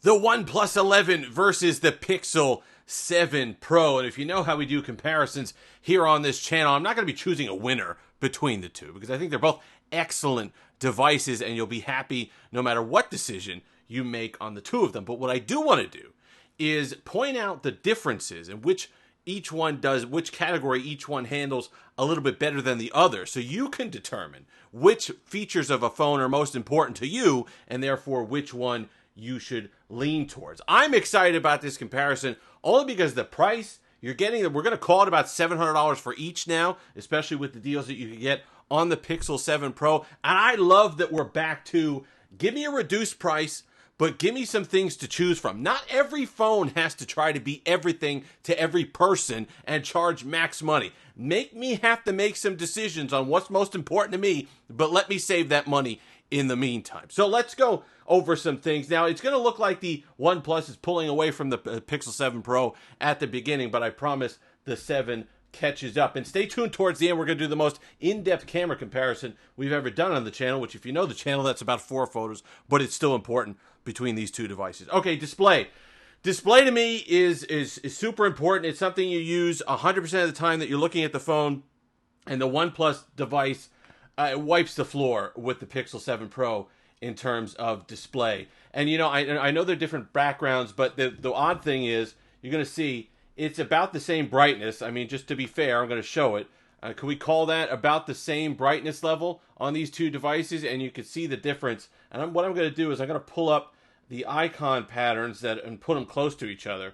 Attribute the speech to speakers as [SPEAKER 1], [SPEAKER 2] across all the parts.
[SPEAKER 1] The OnePlus 11 versus the Pixel 7 Pro. And if you know how we do comparisons here on this channel, I'm not going to be choosing a winner between the two because I think they're both excellent devices and you'll be happy no matter what decision you make on the two of them. But what I do want to do is point out the differences in which each one does, which category each one handles a little bit better than the other. So you can determine which features of a phone are most important to you and therefore which one you should lean towards. I'm excited about this comparison only because the price you're getting, we're going to call it about $700 for each now, especially with the deals that you can get on the Pixel 7 Pro. And I love that we're back to give me a reduced price, but give me some things to choose from. Not every phone has to try to be everything to every person and charge max money. Make me have to make some decisions on what's most important to me, but let me save that money in the meantime. So let's go over some things. Now, it's going to look like the OnePlus is pulling away from the Pixel 7 Pro at the beginning, but I promise the 7 catches up. And stay tuned towards the end. We're going to do the most in-depth camera comparison we've ever done on the channel, which if you know the channel, that's about 4 photos, but it's still important between these two devices. Okay, display. Display to me is super important. It's something you use 100% of the time that you're looking at the phone, and the OnePlus device wipes the floor with the Pixel 7 Pro in terms of display. And you know, I know they're different backgrounds, but the odd thing is you're going to see it's about the same brightness. I mean, just to be fair, I'm going to show it. Could we call that about the same brightness level on these two devices? And you can see the difference. And what I'm going to do is I'm going to pull up the icon patterns and put them close to each other.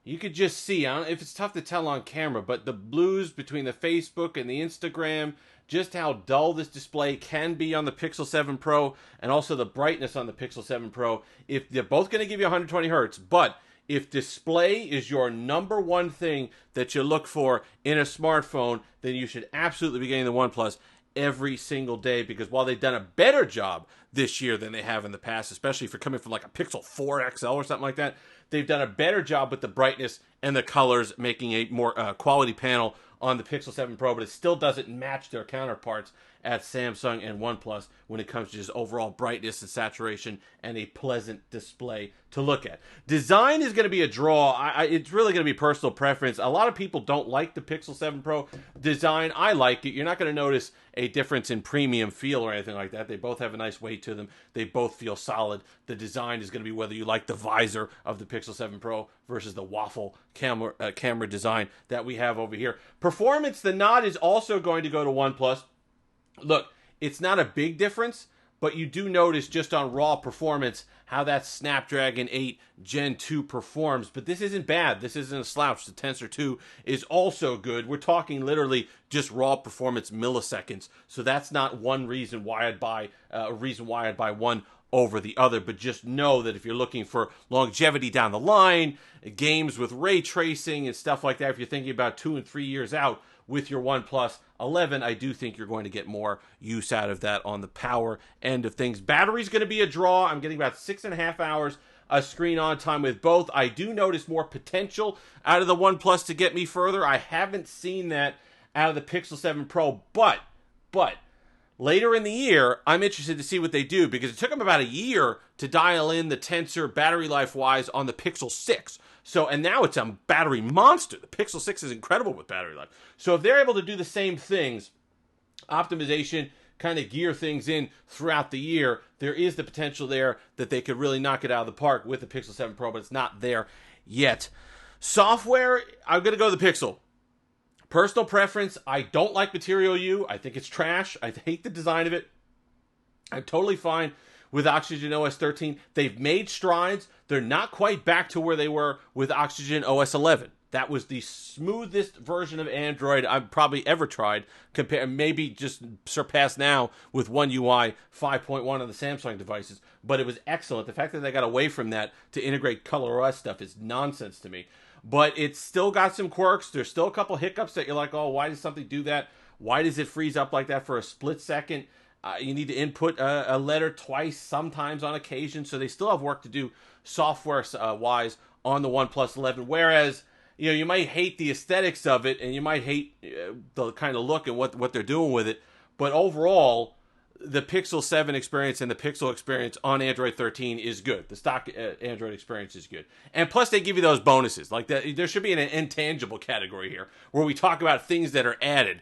[SPEAKER 1] You could just see, I don't know if it's tough to tell on camera, but the blues between the Facebook and the Instagram, just how dull this display can be on the Pixel 7 Pro, and also the brightness on the Pixel 7 Pro. If they're both going to give you 120 hertz, but if display is your number one thing that you look for in a smartphone, then you should absolutely be getting the OnePlus every single day, because while they've done a better job this year than they have in the past, especially if you're coming from like a Pixel 4 XL or something like that, they've done a better job with the brightness and the colors, making a more quality panel on the Pixel 7 Pro, but it still doesn't match their counterparts at Samsung and OnePlus when it comes to just overall brightness and saturation and a pleasant display to look at. Design is going to be a draw. It's really going to be personal preference. A lot of people don't like the Pixel 7 Pro design. I like it. You're not going to notice a difference in premium feel or anything like that. They both have a nice weight to them. They both feel solid. The design is going to be whether you like the visor of the Pixel 7 Pro versus the waffle camera design that we have over here. Performance, the nod is also going to go to OnePlus. Look, it's not a big difference, but you do notice just on raw performance how that Snapdragon 8 Gen 2 performs. But this isn't bad. This isn't a slouch. The Tensor 2 is also good. We're talking literally just raw performance milliseconds. So that's not one reason why I'd buy one over the other. But just know that if you're looking for longevity down the line, games with ray tracing and stuff like that, if you're thinking about 2 and 3 years out with your OnePlus 11, I do think you're going to get more use out of that on the power end of things. Battery's going to be a draw. I'm getting about 6.5 hours of screen on time with both. I do notice more potential out of the OnePlus to get me further. I haven't seen that out of the Pixel 7 Pro, but later in the year, I'm interested to see what they do, because it took them about a year to dial in the Tensor battery life-wise on the Pixel 6. So, and now it's a battery monster. The Pixel 6 is incredible with battery life. So if they're able to do the same things, optimization, kind of gear things in throughout the year, there is the potential there that they could really knock it out of the park with the Pixel 7 Pro, but it's not there yet. Software, I'm going to go to the Pixel. Personal preference, I don't like Material U. I think it's trash. I hate the design of it. I'm totally fine with Oxygen OS 13. They've made strides. They're not quite back to where they were with Oxygen OS 11. That was the smoothest version of Android I've probably ever tried, maybe just surpassed now with One UI 5.1 on the Samsung devices, but it was excellent. The fact that they got away from that to integrate ColorOS stuff is nonsense to me. But it's still got some quirks. There's still a couple hiccups that you're like, oh, why does something do that? Why does it freeze up like that for a split second? You need to input a letter twice, sometimes on occasion. So they still have work to do software-wise on the OnePlus 11. Whereas, you know, you might hate the aesthetics of it, and you might hate the kind of look and what they're doing with it. But overall, the Pixel 7 experience and the Pixel experience on Android 13 is good. The stock Android experience is good. And plus, they give you those bonuses. Like that, there should be an intangible category here where we talk about things that are added.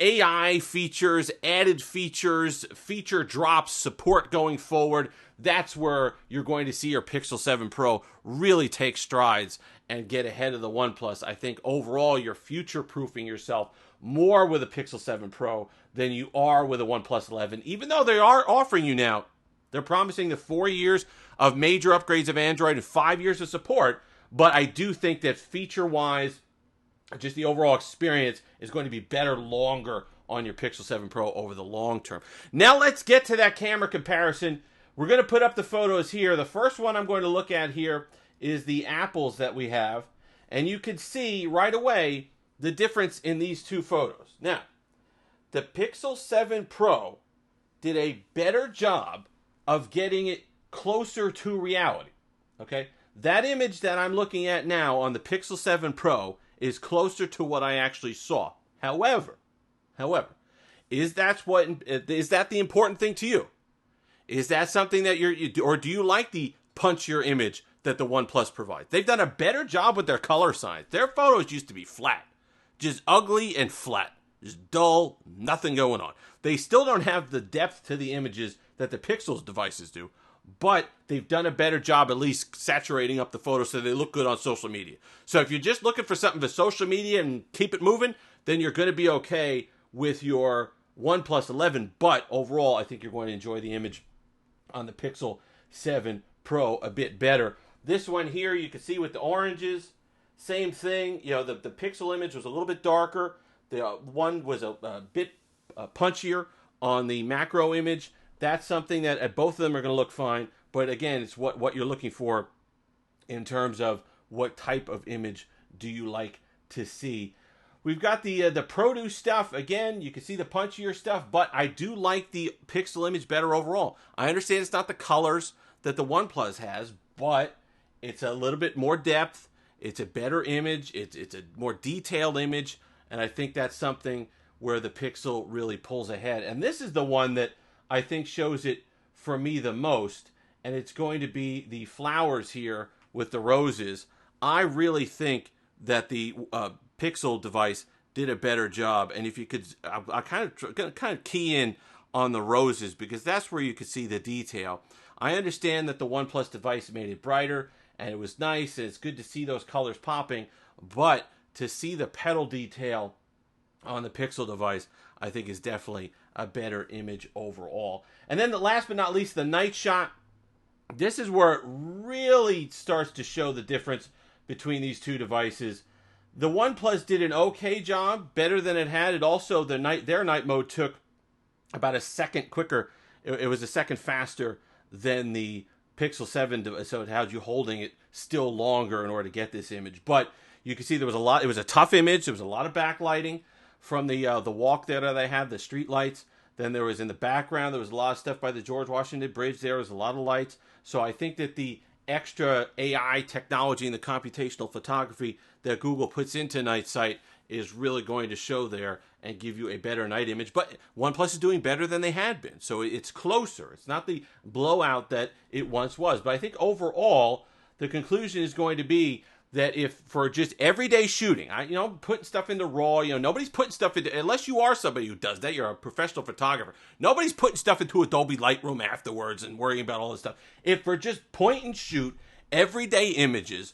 [SPEAKER 1] AI features, added features, feature drops, support going forward. That's where you're going to see your Pixel 7 Pro really take strides and get ahead of the OnePlus. I think overall you're future-proofing yourself more with a Pixel 7 Pro than you are with a OnePlus 11, even though they are offering you now. They're promising the 4 years of major upgrades of Android and 5 years of support, but I do think that feature-wise, just the overall experience is going to be better longer on your Pixel 7 Pro over the long term. Now let's get to that camera comparison. We're going to put up the photos here. The first one I'm going to look at here is the apples that we have. And you can see right away the difference in these two photos. Now, the Pixel 7 Pro did a better job of getting it closer to reality. Okay? That image that I'm looking at now on the Pixel 7 Pro is closer to what I actually saw. However, is that the important thing to you? Is that something that or do you like the punchier image that the OnePlus provides? They've done a better job with their color science. Their photos used to be flat, just ugly and flat, just dull, nothing going on. They still don't have the depth to the images that the Pixel's devices do, but they've done a better job at least saturating up the photos so they look good on social media. So if you're just looking for something for social media and keep it moving, then you're going to be okay with your OnePlus 11. But overall, I think you're going to enjoy the image on the Pixel 7 Pro a bit better. This one here, you can see with the oranges, same thing. You know, the Pixel image was a little bit darker. The one was a bit punchier on the macro image. That's something that both of them are going to look fine. But again, it's what you're looking for in terms of what type of image do you like to see. We've got the produce stuff. Again, you can see the punchier stuff, but I do like the Pixel image better overall. I understand it's not the colors that the OnePlus has, but it's a little bit more depth. It's a better image. It's a more detailed image, and I think that's something where the Pixel really pulls ahead. And this is the one that I think shows it for me the most, and it's going to be the flowers here with the roses. I really think that the Pixel device did a better job, and if you could, I kind of key in on the roses because that's where you could see the detail. I understand that the OnePlus device made it brighter, and it was nice, and it's good to see those colors popping, but to see the petal detail on the Pixel device, I think is definitely a better image overall. And then the last but not least, the night shot. This is where it really starts to show the difference between these two devices. The OnePlus did an okay job, better than it had. It also, their night mode took about a second quicker. It was a second faster than the Pixel 7, so it had you holding it still longer in order to get this image. But you can see there was a lot. It was a tough image. There was a lot of backlighting from the walk there that they had, the street lights. Then there was in the background, there was a lot of stuff by the George Washington Bridge. There was a lot of lights. So I think that the extra AI technology and the computational photography that Google puts into Night Sight is really going to show there and give you a better night image. But OnePlus is doing better than they had been. So it's closer. It's not the blowout that it once was. But I think overall, the conclusion is going to be that if for just everyday shooting, putting stuff into RAW, nobody's putting stuff into, unless you are somebody who does that, you're a professional photographer, nobody's putting stuff into Adobe Lightroom afterwards and worrying about all this stuff. If for just point and shoot, everyday images,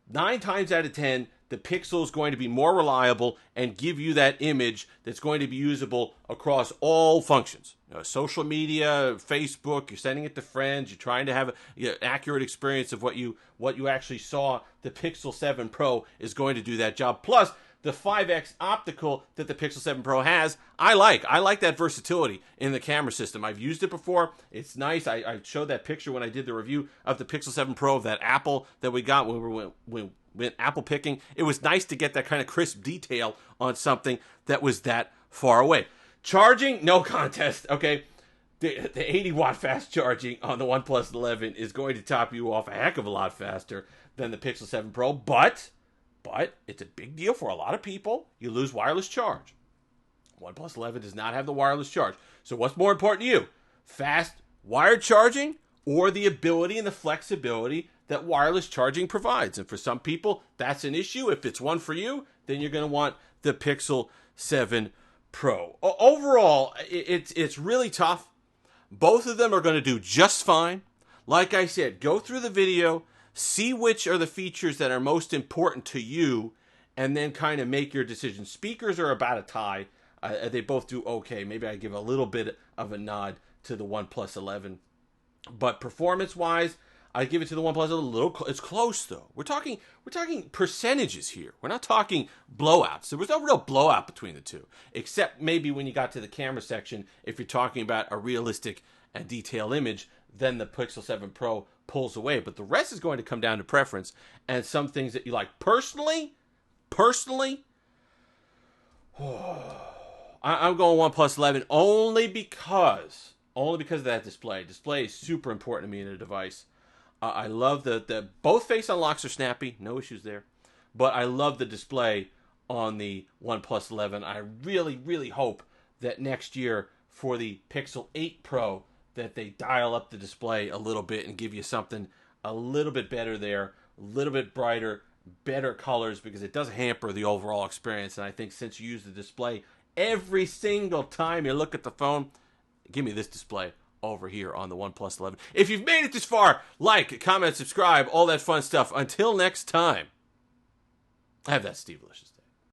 [SPEAKER 1] 9 times out of 10, the Pixel is going to be more reliable and give you that image that's going to be usable across all functions. Social media, Facebook, you're sending it to friends, you're trying to have an accurate experience of what you actually saw. The Pixel 7 Pro is going to do that job. Plus, the 5x optical that the Pixel 7 Pro has, I like that versatility in the camera system. I've used it before. It's nice. I showed that picture when I did the review of the Pixel 7 Pro of that apple that we got when we went apple picking. It was nice to get that kind of crisp detail on something that was that far away. Charging, no contest, okay? The 80-watt fast charging on the OnePlus 11 is going to top you off a heck of a lot faster than the Pixel 7 Pro, but it's a big deal for a lot of people. You lose wireless charge. OnePlus 11 does not have the wireless charge. So what's more important to you? Fast wired charging or the ability and the flexibility that wireless charging provides? And for some people, that's an issue. If it's one for you, then you're going to want the Pixel 7 Pro. Overall, it's really tough. Both of them are going to do just fine. Like I said, go through the video, see which are the features that are most important to you, and then kind of make your decision. Speakers are about a tie. They both do okay. Maybe I give a little bit of a nod to the OnePlus 11. But performance-wise, I give it to the OnePlus a little. It's close though. We're talking percentages here. We're not talking blowouts. There was no real blowout between the two, except maybe when you got to the camera section. If you're talking about a realistic and detailed image, then the Pixel 7 Pro pulls away. But the rest is going to come down to preference and some things that you like. Personally, I'm going OnePlus 11 only because of that display. Display is super important to me in a device. I love the both face unlocks are snappy, no issues there. But I love the display on the OnePlus 11. I really, really hope that next year for the Pixel 8 Pro that they dial up the display a little bit and give you something a little bit better there, a little bit brighter, better colors, because it does hamper the overall experience. And I think since you use the display every single time you look at the phone, give me this display over here on the OnePlus 11. If you've made it this far, like, comment, subscribe, all that fun stuff. Until next time, have that Steve-licious.